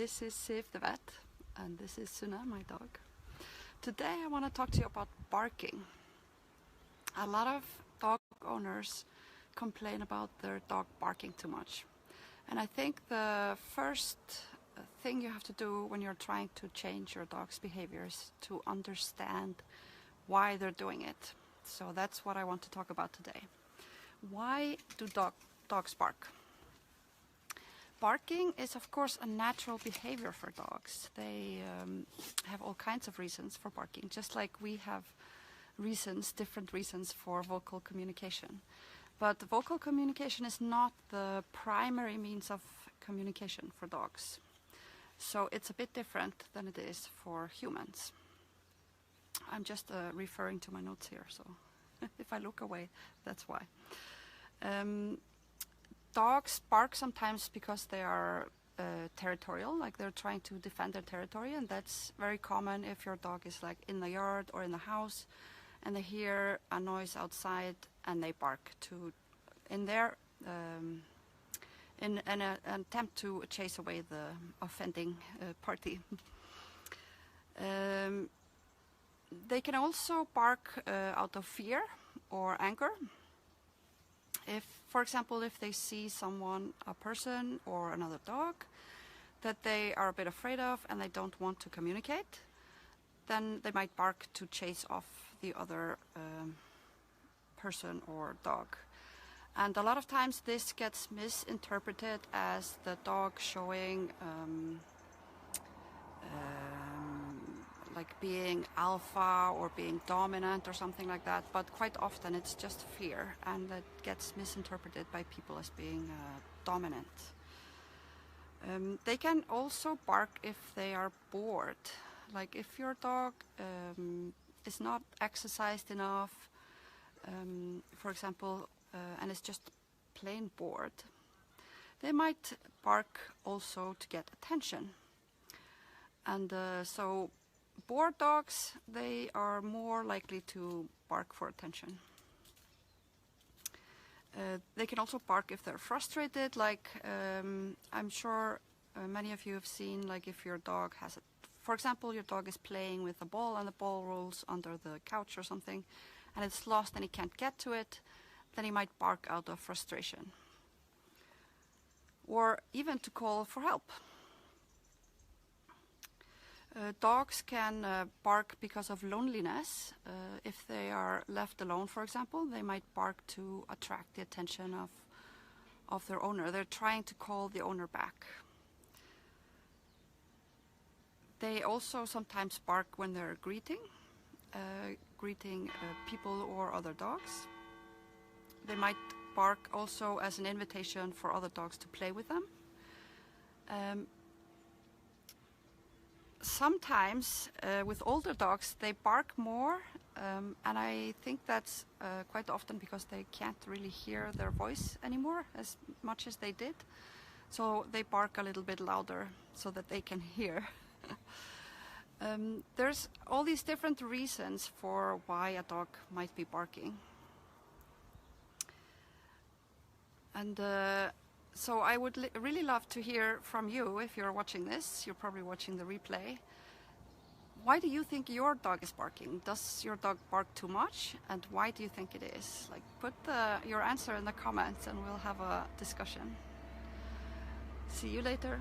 This is Sif the vet, and this is Suna, my dog. Today I want to talk to you about barking. A lot of dog owners complain about their dog barking too much. And I think the first thing you have to do when you're trying to change your dog's behavior is to understand why they're doing it. So that's what I want to talk about today. Why do dogs bark? Barking is, of course, a natural behavior for dogs. They have all kinds of reasons for barking, just like we have different reasons for vocal communication. But vocal communication is not the primary means of communication for dogs. So it's a bit different than it is for humans. I'm just referring to my notes here, so if I look away, that's why. Dogs bark sometimes because they are territorial, like they're trying to defend their territory, and that's very common if your dog is like in the yard or in the house and they hear a noise outside and they bark in an attempt to chase away the offending party. They can also bark out of fear or anger. For example, if they see someone, a person or another dog, that they are a bit afraid of and they don't want to communicate, then they might bark to chase off the other person or dog. And a lot of times this gets misinterpreted as the dog showing like being alpha or being dominant or something like that, but quite often it's just fear, and that gets misinterpreted by people as being dominant. They can also bark if they are bored, like if your dog is not exercised enough, for example, and is just plain bored. They might bark also to get attention. And so bored dogs, they are more likely to bark for attention. They can also bark if they're frustrated, like I'm sure many of you have seen, like if your dog has for example, your dog is playing with a ball and the ball rolls under the couch or something and it's lost and he can't get to it, then he might bark out of frustration. Or even to call for help. Dogs can bark because of loneliness. If they are left alone, for example, they might bark to attract the attention of their owner. They're trying to call the owner back. They also sometimes bark when they're greeting people or other dogs. They might bark also as an invitation for other dogs to play with them. Sometimes with older dogs they bark more, and I think that's quite often because they can't really hear their voice anymore as much as they did. So they bark a little bit louder so that they can hear. There's all these different reasons for why a dog might be barking. And so I would really love to hear from you if you're watching this. You're probably watching the replay. Why do you think your dog is barking? Does your dog bark too much? And why do you think it is? Like, put your answer in the comments and we'll have a discussion. See you later.